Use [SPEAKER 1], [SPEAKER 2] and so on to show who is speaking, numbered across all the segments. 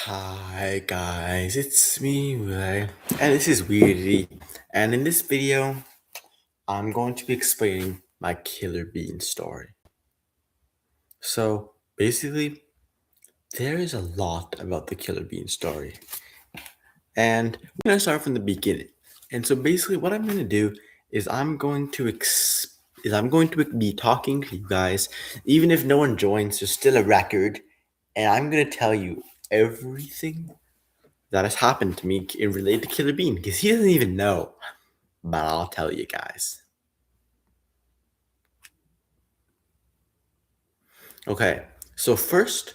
[SPEAKER 1] Hi guys, it's me, Ray, and this is Weirdly. And in this video, I'm going to be explaining my Killer Bean story. So basically, there is a lot about the Killer Bean story, and we're gonna start from the beginning. And so basically, what I'm gonna do is I'm going to be talking to you guys, even if no one joins. There's still a record, and I'm gonna tell you everything that has happened to me in related to Killer Bean because he doesn't even know, but I'll tell you guys. Okay, so first,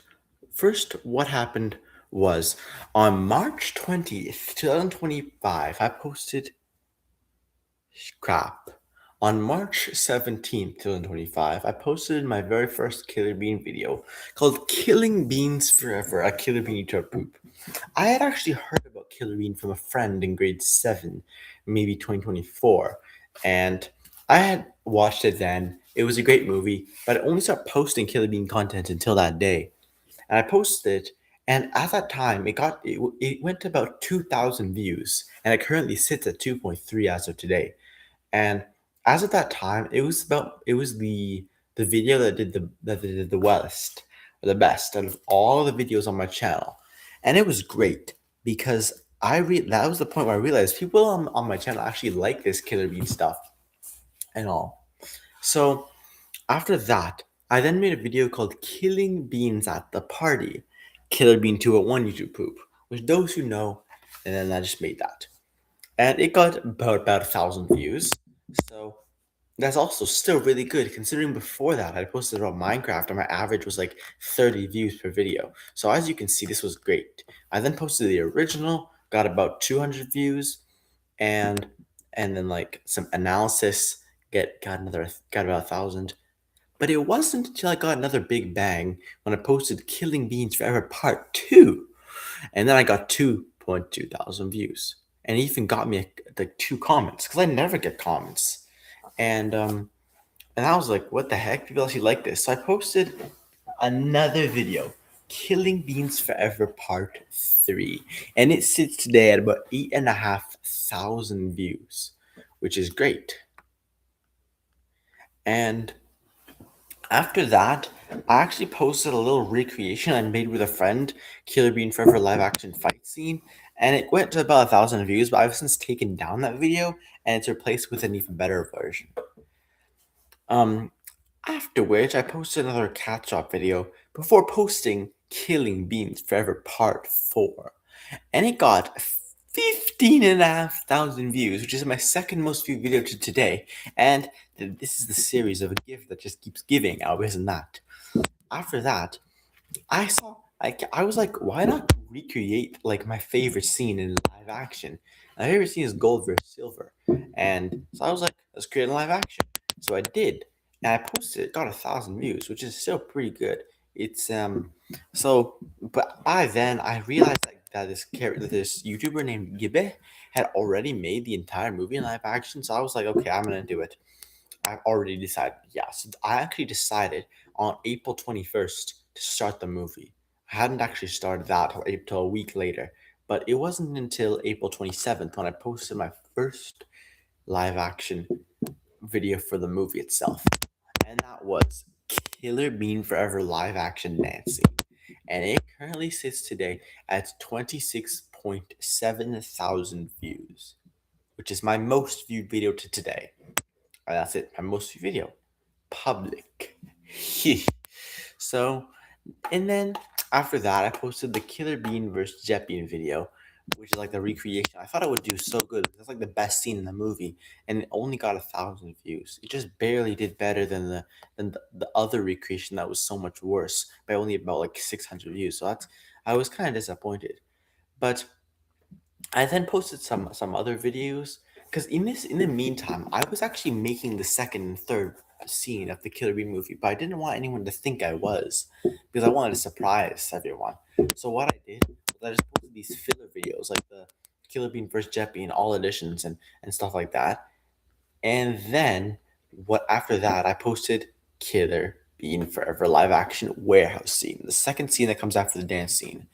[SPEAKER 1] what happened was on March 20th, 2025, I posted crap. On March 17th, 2025, I posted my very first Killer Bean video called Killing Beans Forever, a Killer Bean Eater Poop. I had actually heard about Killer Bean from a friend in grade 7, maybe 2024, and I had watched it then. It was a great movie, but I only started posting Killer Bean content until that day. And I posted it, and at that time, it went to about 2,000 views, and it currently sits at 2.3 as of today. And as of that time, it was the video that did the best, or the best out of all the videos on my channel, and it was great because that was the point where I realized people on my channel actually like this Killer Bean stuff and all. So after that, I then made a video called Killing Beans at the Party, Killer Bean 201 YouTube poop, which those who know, and then I just made that, and it got about 1,000 views. So that's also still really good considering before that I posted about Minecraft and my average was like 30 views per video. So as you can see, this was great. I then posted the original, got about 200 views, and then like some analysis got about 1,000. But it wasn't until I got another big bang when I posted Killing Beans Forever Part 2. And then I got 2.2 thousand views. And it even got me like 2 comments because I never get comments. And I was like, what the heck? People actually like this. So I posted another video, Killing Beans Forever Part 3. And it sits today at about 8,500 views, which is great. And after that, I actually posted a little recreation I made with a friend, Killer Bean Forever live action fight scene, and it went to about 1,000 views, but I've since taken down that video and it's replaced with an even better version. After which I posted another cat shop video before posting Killing Beans Forever Part 4. And it got 15,500 views, which is my second most viewed video to today. And this is the series of a gift that just keeps giving, isn't that? After that, I was like, why not recreate like my favorite scene in live action? My favorite scene is gold versus silver. And so I was like, let's create a live action. So I did. And I posted it, got 1,000 views, which is still pretty good. It's but by then I realized that this YouTuber named Gibe had already made the entire movie in live action. So I was like, okay, I'm gonna do it. I've already decided. Yeah, so I actually decided on April 21st to start the movie. I hadn't actually started that until a week later, but it wasn't until April 27th when I posted my first live action video for the movie itself. And that was Killer Bean Forever live action dancing. And it currently sits today at 26.7 thousand views, which is my most viewed video to today. And that's it, my most viewed video. Public. So, and then after that, I posted the Killer Bean versus Jet Bean video, which is like the recreation. I thought it would do so good. That's like the best scene in the movie, and it only got 1,000 views. It just barely did better than the other recreation that was so much worse by only about like 600 views. So I was kind of disappointed. But I then posted some other videos because in the meantime, I was actually making the second and third scene of the Killer Bean movie, but I didn't want anyone to think I was because I wanted to surprise everyone. So what I did was I just posted these filler videos like the Killer Bean versus Jet Bean all editions and stuff like that. And then what after that I posted Killer Bean Forever live action warehouse scene, the second scene that comes after the dance scene.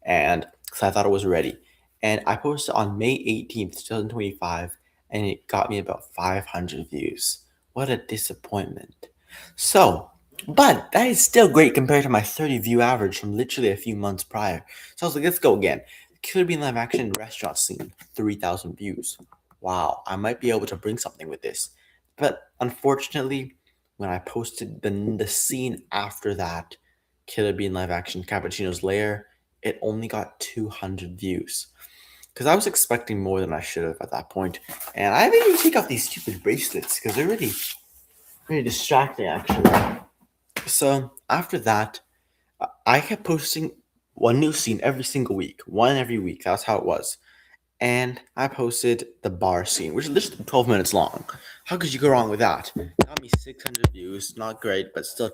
[SPEAKER 1] and so I thought it was ready. And I posted on May 18th, 2025, and it got me about 500 views. What a disappointment. So, but that is still great compared to my 30 view average from literally a few months prior. So I was like, let's go again. Killer Bean live action restaurant scene, 3,000 views. Wow, I might be able to bring something with this. But unfortunately, when I posted the scene after that, Killer Bean live action Cappuccino's Lair, it only got 200 views. Because I was expecting more than I should have at that point. And I didn't even take off these stupid bracelets because they're really distracting actually. So after that, I kept posting one new scene every single week, one every week. That's how it was. And I posted the bar scene, which is just 12 minutes long. How could you go wrong with that? Got me 600 views, not great, but still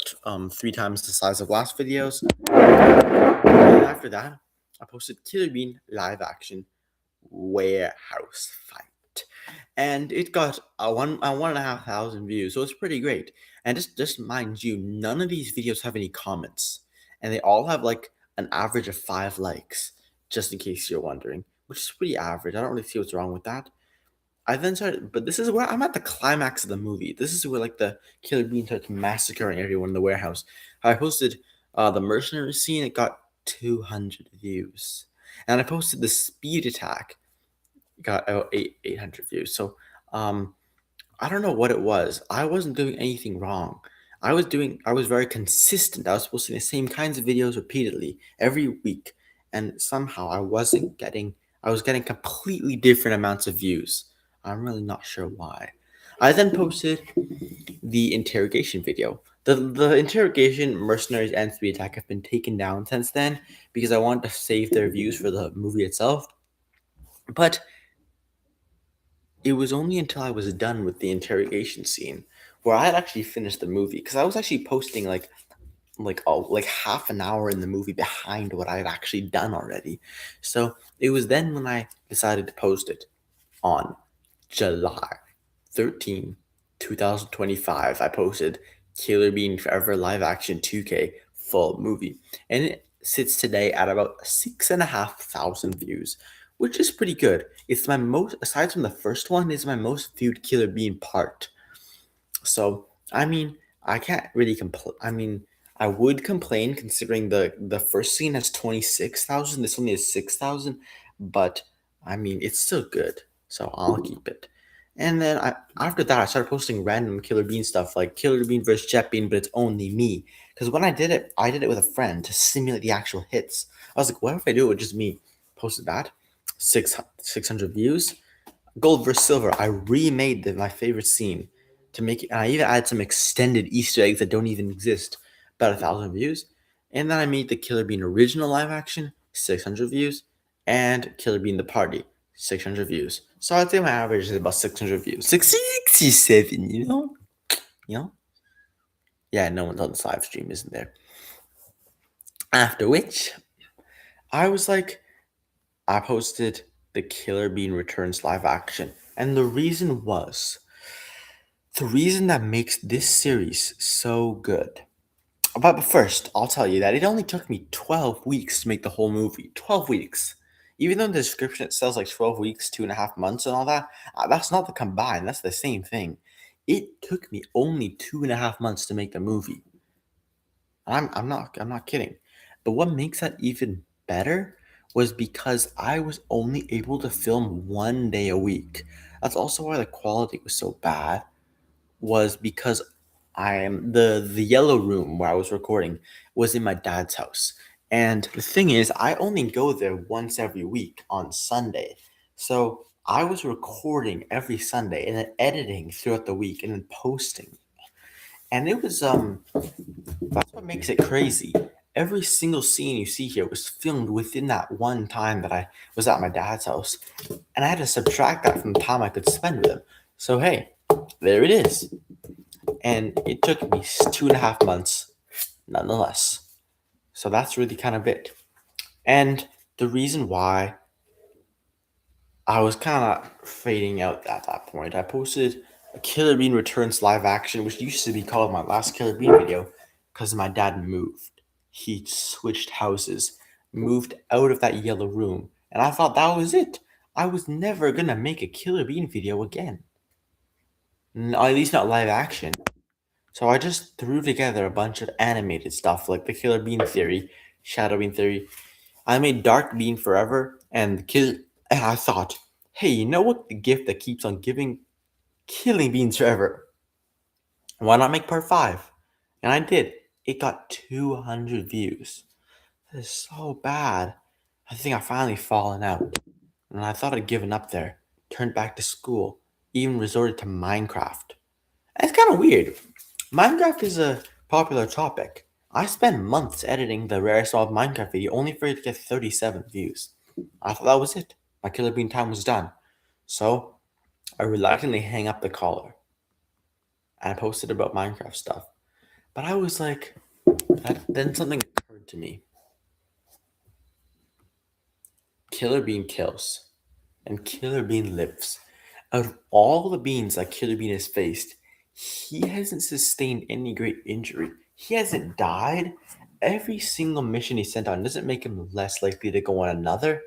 [SPEAKER 1] 3 times the size of last videos. And after that, I posted Killer Bean live action warehouse fight, and it got a 1,500 views, so it's pretty great. And just mind you, none of these videos have any comments, and they all have like an average of 5 likes, just in case you're wondering, which is pretty average. I don't really see what's wrong with that. I then started, but this is where I'm at the climax of the movie. This is where like the Killer Bean starts massacring everyone in the warehouse. I posted the mercenary scene. It got 200 views, and I posted the speed attack. Got 800 views. So I don't know what it was. I wasn't doing anything wrong. I was very consistent. I was posting the same kinds of videos repeatedly every week, and somehow I was getting completely different amounts of views. I'm really not sure why. I then posted the interrogation video. The interrogation, mercenaries, and speed attack have been taken down since then because I wanted to save their views for the movie itself. But it was only until I was done with the interrogation scene where I had actually finished the movie, because I was actually posting like half an hour in the movie behind what I had actually done already. So it was then when I decided to post it on July 13, 2025. I posted Killer Bean Forever live action 2K full movie, and it sits today at about 6,500 views, which is pretty good. It's my most, aside from the first one, it's my most viewed Killer Bean part. So I mean, I can't really complain. I mean, I would complain considering the first scene has 26,000. This only has 6,000, but I mean, it's still good. So I'll keep it. And then after that, I started posting random Killer Bean stuff like Killer Bean versus Jet Bean, but it's only me. Because when I did it with a friend to simulate the actual hits. I was like, what if I do it with just me? Posted that, 600 views. Gold versus silver. I remade my favorite scene to make it, and I even added some extended Easter eggs that don't even exist. About 1,000 views, and then I made the Killer Bean original live action, 600 views, and Killer Bean the Party, 600 views. So I'd say my average is about 600 views, 67. You know. Yeah, no one's on this live stream, isn't there? After which, I was like, I posted the Killer Bean Returns live action, and the reason that makes this series so good. But first, I'll tell you that it only took me 12 weeks to make the whole movie. 12 weeks. Even though in the description it says like 12 weeks, 2.5 months, and all that, that's not the combined, that's the same thing. It took me only 2.5 months to make the movie. I'm not kidding. But what makes that even better was because I was only able to film 1 day a week. That's also why the quality was so bad, was because I am the yellow room where I was recording was in my dad's house. And the thing is, I only go there once every week on Sunday. So I was recording every Sunday and then editing throughout the week and then posting. And it was that's what makes it crazy. Every single scene you see here was filmed within that one time that I was at my dad's house. And I had to subtract that from the time I could spend with him. So hey, there it is. And it took me 2.5 months nonetheless. So that's really kind of it. And the reason why I was kind of fading out at that point, I posted a Killer Bean Returns live action, which used to be called my last Killer Bean video, because my dad moved. He switched houses. moved out of that yellow room, and I thought that was it. I was never gonna make a Killer Bean video again. At least not live action. So I just threw together a bunch of animated stuff like the Killer Bean Theory, Shadow Bean Theory. I made Dark Bean Forever, and I thought, hey, you know what? The gift that keeps on giving, Killing Beans Forever. Why not make part 5? And I did. It got 200 views. That is so bad. I think I finally fallen out. And I thought I'd given up there. Turned back to school. Even resorted to Minecraft. And it's kind of weird. Minecraft is a popular topic. I spent months editing the rarest of Minecraft video only for it to get 37 views. I thought that was it. My Killer Bean time was done. So I reluctantly hang up the collar. And I posted about Minecraft stuff. But I was like, then something occurred to me. Killer Bean kills, and Killer Bean lives. Out of all the beans that Killer Bean has faced, he hasn't sustained any great injury. He hasn't died. Every single mission he sent on doesn't make him less likely to go on another.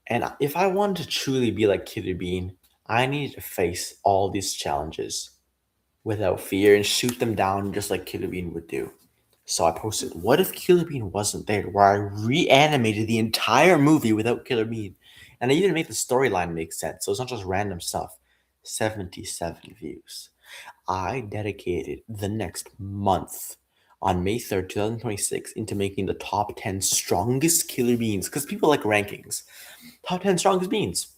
[SPEAKER 1] And if I wanted to truly be like Killer Bean, I needed to face all these challenges without fear and shoot them down just like Killer Bean would do. So I posted, what if Killer Bean wasn't there? Where I reanimated the entire movie without Killer Bean. And I even made the storyline make sense. So it's not just random stuff. 77 views. I dedicated the next month on May 3rd, 2026 into making the top 10 strongest Killer Beans. Because people like rankings. Top 10 strongest beans.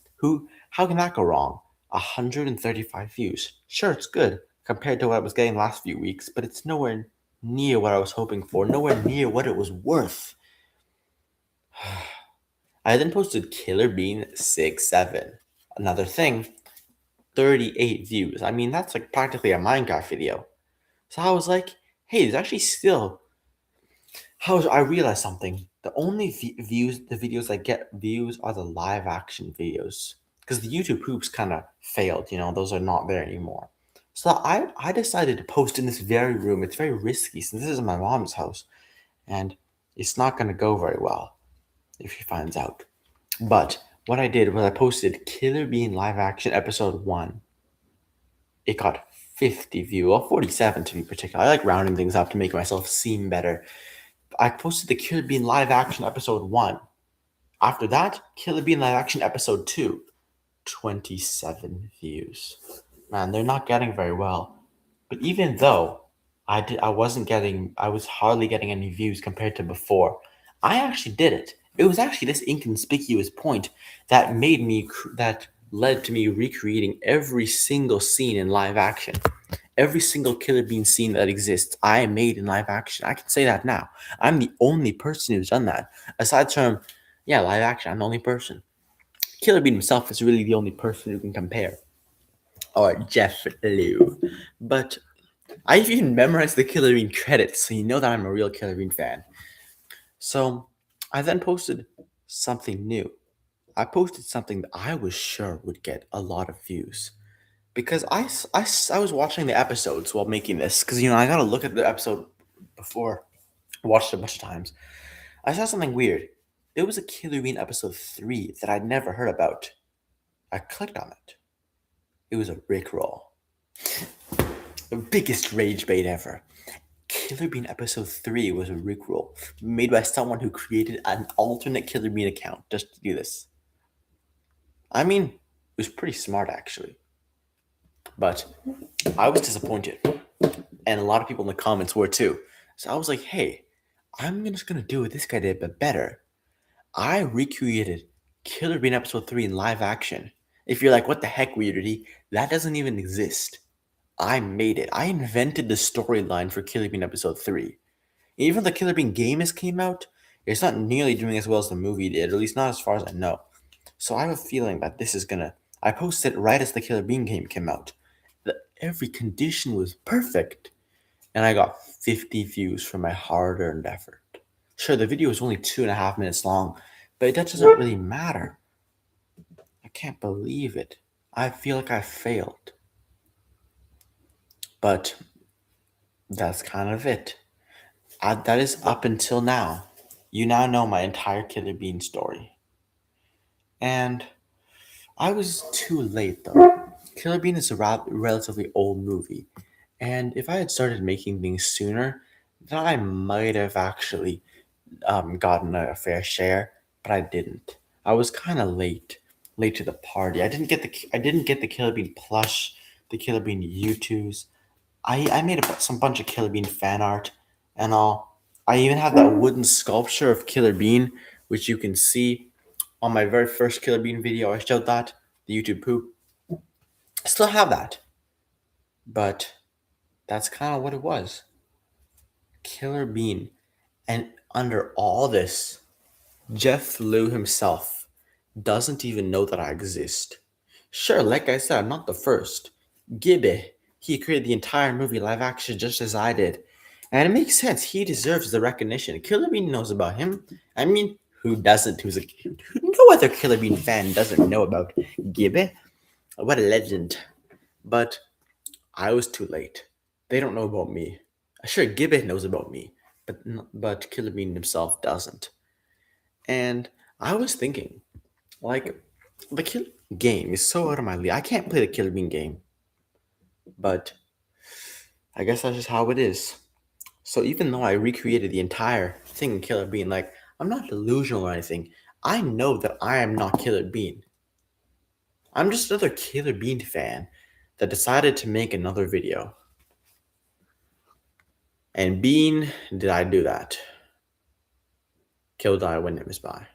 [SPEAKER 1] How can that go wrong? 135 views. Sure, it's good compared to what I was getting last few weeks, but it's nowhere near what I was hoping for, nowhere near what it was worth. I then posted Killer Bean 6-7. Another thing, 38 views. I mean, that's like practically a Minecraft video. So I was like, hey, there's actually still. I realized something. The only the videos that get views are the live action videos. Because the YouTube poops kind of failed, those are not there anymore. So I decided to post in this very room. It's very risky since this is my mom's house. And it's not going to go very well if she finds out. But what I did was I posted Killer Bean live action episode 1. It got 50 views, well, 47 to be particular. I like rounding things up to make myself seem better. I posted the Killer Bean live action episode 1. After that, Killer Bean live action episode 2. 27 views. Man, they're not getting very well. But even though I was hardly getting any views compared to before, I actually did it. It was actually this inconspicuous point that led to me recreating every single scene in live action. Every single Killer Bean scene that exists, I made in live action. I can say that now. I'm the only person who's done that. Aside from, live action, I'm the only person. Killer Bean himself is really the only person who can compare. Or Jeff Liu. But I've even memorized the Killer Bean credits, so you know that I'm a real Killer Bean fan. So I then posted something new. I posted something that I was sure would get a lot of views. Because I was watching the episodes while making this. Because, I got to look at the episode before. I watched it a bunch of times. I saw something weird. There was a Killer Bean episode 3 that I'd never heard about. I clicked on it. It was a Rickroll. The biggest rage bait ever. Killer Bean episode 3 was a Rickroll made by someone who created an alternate Killer Bean account just to do this. I mean, it was pretty smart actually. But I was disappointed. And a lot of people in the comments were too. So I was like, hey, I'm just gonna do what this guy did, but better. I recreated Killer Bean episode 3 in live action. If you're like, what the heck, Weirdy? That doesn't even exist. I made it. I invented the storyline for Killer Bean episode 3. Even the Killer Bean game has came out, it's not nearly doing as well as the movie did, at least not as far as I know. So I have a feeling that this is gonna. I posted it right as the Killer Bean game came out. Every condition was perfect. And I got 50 views for my hard-earned effort. Sure, the video is only 2.5 minutes long, but that doesn't really matter. I can't believe it. I feel like I failed. But that's kind of it. That is up until now. you now know my entire Killer Bean story. And I was too late though. Killer Bean is a relatively old movie, and if I had started making things sooner, then I might have actually gotten a fair share, but I didn't. I was kind of late to the party. I didn't get the Killer Bean plush, the Killer Bean U2s. I made some bunch of Killer Bean fan art and all. I even have that wooden sculpture of Killer Bean, which you can see on my very first Killer Bean video. I showed that the YouTube poop. I still have that, but that's kind of what it was. Killer Bean, and under all this, Jeff Liu himself doesn't even know that I exist. Sure, like I said, I'm not the first. Gibby, he created the entire movie live action just as I did. And it makes sense. He deserves the recognition. Killer Bean knows about him. I mean, who doesn't? No other Killer Bean fan doesn't know about Gibby? What a legend. But I was too late. They don't know about me. Sure, Gibby knows about me, but Killer Bean himself doesn't. And I was thinking, like, the Killer Bean game is so out of my league. I can't play the Killer Bean game, but I guess that's just how it is. So even though I recreated the entire thing in Killer Bean, like, I'm not delusional or anything. I know that I am not Killer Bean. I'm just another Killer Bean fan that decided to make another video. And Bean, did I do that? Kill, die, win, name is by.